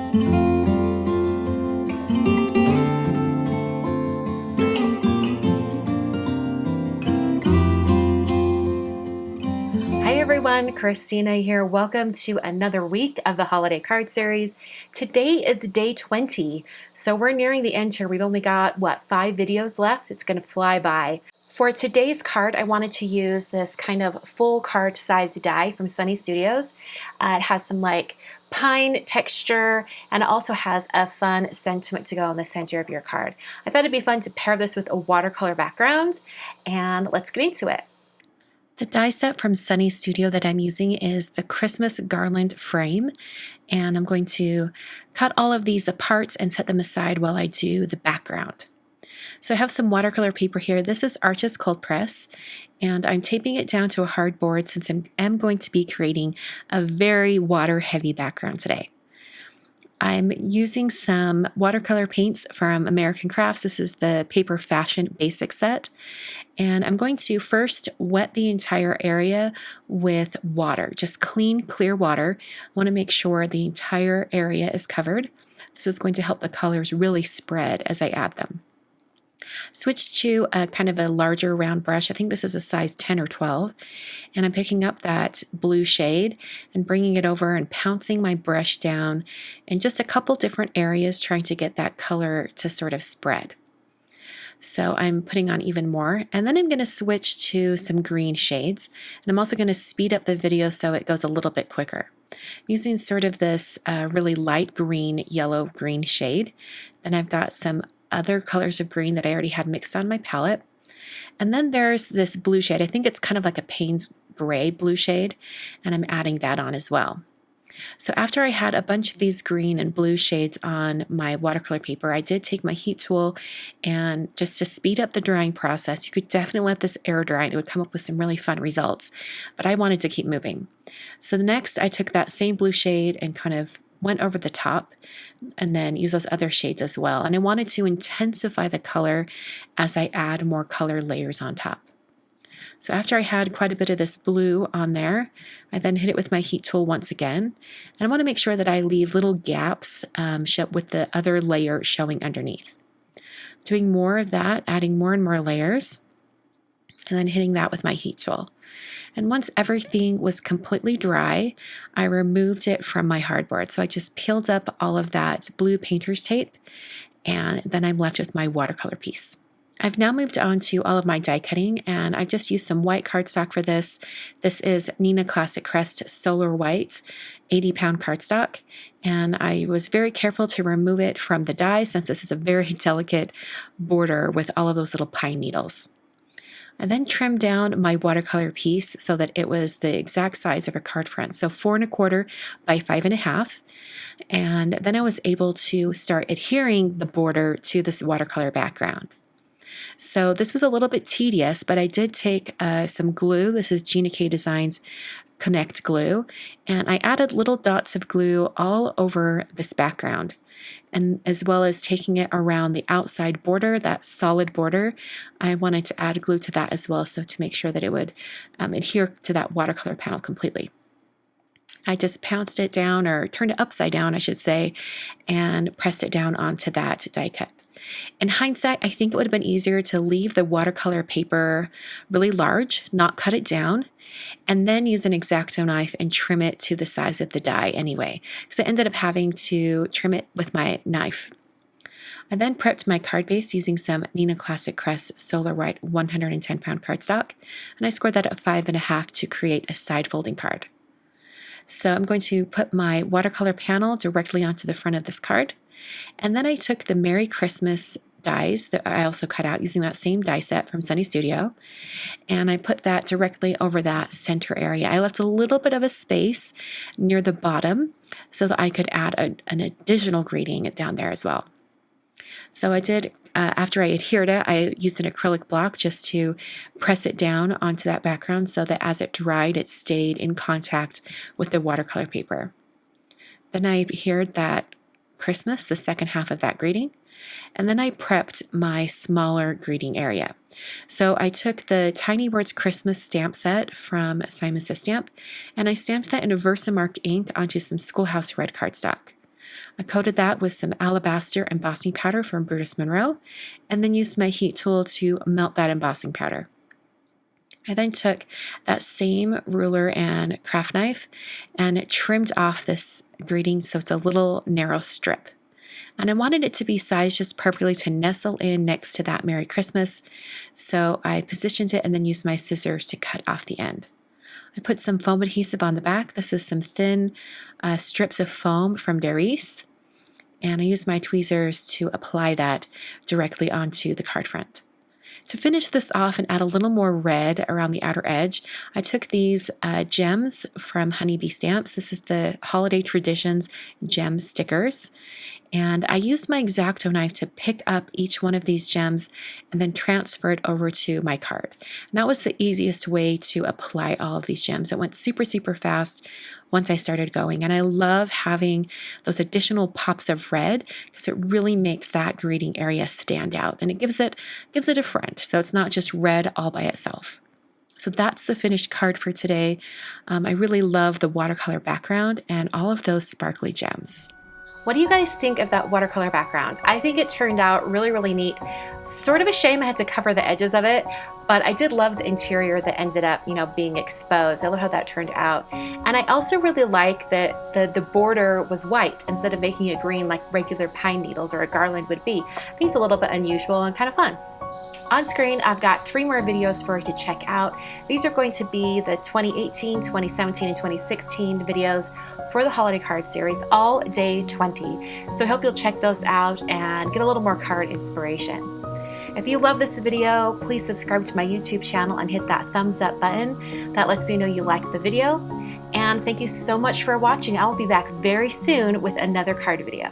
Hi everyone, Christina here. Welcome to another week of the Holiday Card Series. Today is day 20, so we're nearing the end here. We've only got, 5 videos left? It's going to fly by. For today's card, I wanted to use this kind of full card size die from Sunny Studios. It has some like pine texture, and it also has a fun sentiment to go in the center of your card. I thought it'd be fun to pair this with a watercolor background, and let's get into it. The die set from Sunny Studio that I'm using is the Christmas Garland Frame, and I'm going to cut all of these apart and set them aside while I do the background. So I have some watercolor paper here. This is Arches Cold Press, and I'm taping it down to a hard board since I am going to be creating a very water-heavy background today. I'm using some watercolor paints from American Crafts. This is the Paper Fashion Basic set. And I'm going to first wet the entire area with water, just clean, clear water. I want to make sure the entire area is covered. This is going to help the colors really spread as I add them. Switch to a kind of a larger round brush. I think this is a size 10 or 12. And I'm picking up that blue shade and bringing it over and pouncing my brush down in just a couple different areas, trying to get that color to sort of spread. So I'm putting on even more, and then I'm going to switch to some green shades, and I'm also going to speed up the video so it goes a little bit quicker. I'm using sort of this really light green, yellow-green shade. Then I've got some other colors of green that I already had mixed on my palette. And then there's this blue shade. I think it's kind of like a Payne's gray blue shade, and I'm adding that on as well. So after I had a bunch of these green and blue shades on my watercolor paper, I did take my heat tool and just to speed up the drying process. You could definitely let this air dry and it would come up with some really fun results, but I wanted to keep moving. So next I took that same blue shade and kind of went over the top and then use those other shades as well. And I wanted to intensify the color as I add more color layers on top. So after I had quite a bit of this blue on there, I then hit it with my heat tool once again. And I want to make sure that I leave little gaps with the other layer showing underneath. Doing more of that, adding more and more layers, and then hitting that with my heat tool. And once everything was completely dry, I removed it from my hardboard. So I just peeled up all of that blue painter's tape, and then I'm left with my watercolor piece. I've now moved on to all of my die cutting, and I've just used some white cardstock for this. This is Neenah Classic Crest Solar White 80-pound cardstock, and I was very careful to remove it from the die since this is a very delicate border with all of those little pine needles. I then trimmed down my watercolor piece so that it was the exact size of a card front, so 4 1/4 by 5 1/2. And then I was able to start adhering the border to this watercolor background. So this was a little bit tedious, but I did take some glue. This is Gina K Designs Connect glue, and I added little dots of glue all over this background, and as well as taking it around the outside border, that solid border. I wanted to add glue to that as well, so to make sure that it would adhere to that watercolor panel completely. I just pounced it down, or turned it upside down, I should say, and pressed it down onto that die cut. In hindsight, I think it would have been easier to leave the watercolor paper really large, not cut it down, and then use an X-Acto knife and trim it to the size of the die anyway, because I ended up having to trim it with my knife. I then prepped my card base using some Neenah Classic Crest Solar White 110-pound cardstock, and I scored that at 5 1/2 to create a side folding card. So I'm going to put my watercolor panel directly onto the front of this card. And then I took the Merry Christmas dies that I also cut out using that same die set from Sunny Studio, and I put that directly over that center area. I left a little bit of a space near the bottom so that I could add an additional greeting down there as well. So I did, after I adhered it, I used an acrylic block just to press it down onto that background so that as it dried, it stayed in contact with the watercolor paper. Then I adhered that Christmas, the second half of that greeting, and then I prepped my smaller greeting area. So I took the Tiny Words Christmas stamp set from Simon Says Stamp, and I stamped that in a Versamark ink onto some Schoolhouse Red cardstock. I coated that with some alabaster embossing powder from Brutus Monroe, and then used my heat tool to melt that embossing powder. I then took that same ruler and craft knife and trimmed off this greeting so it's a little narrow strip. And I wanted it to be sized just perfectly to nestle in next to that Merry Christmas, so I positioned it and then used my scissors to cut off the end. I put some foam adhesive on the back. This is some thin strips of foam from Darice, and I used my tweezers to apply that directly onto the card front. To finish this off and add a little more red around the outer edge, I took these gems from Honeybee Stamps. This is the Holiday Traditions gem stickers. And I used my X-Acto knife to pick up each one of these gems and then transfer it over to my card. And that was the easiest way to apply all of these gems. It went super, super fast once I started going. And I love having those additional pops of red because it really makes that greeting area stand out. And it gives it a friend. So it's not just red all by itself. So that's the finished card for today. I really love the watercolor background and all of those sparkly gems. What do you guys think of that watercolor background? I think it turned out really, really neat. Sort of a shame I had to cover the edges of it, but I did love the interior that ended up, being exposed. I love how that turned out. And I also really like that the border was white instead of making it green like regular pine needles or a garland would be. I think it's a little bit unusual and kind of fun. On screen, I've got 3 more videos for you to check out. These are going to be the 2018, 2017, and 2016 videos for the holiday card series, all day 20. So I hope you'll check those out and get a little more card inspiration. If you love this video, please subscribe to my YouTube channel and hit that thumbs up button. That lets me know you liked the video. And thank you so much for watching. I'll be back very soon with another card video.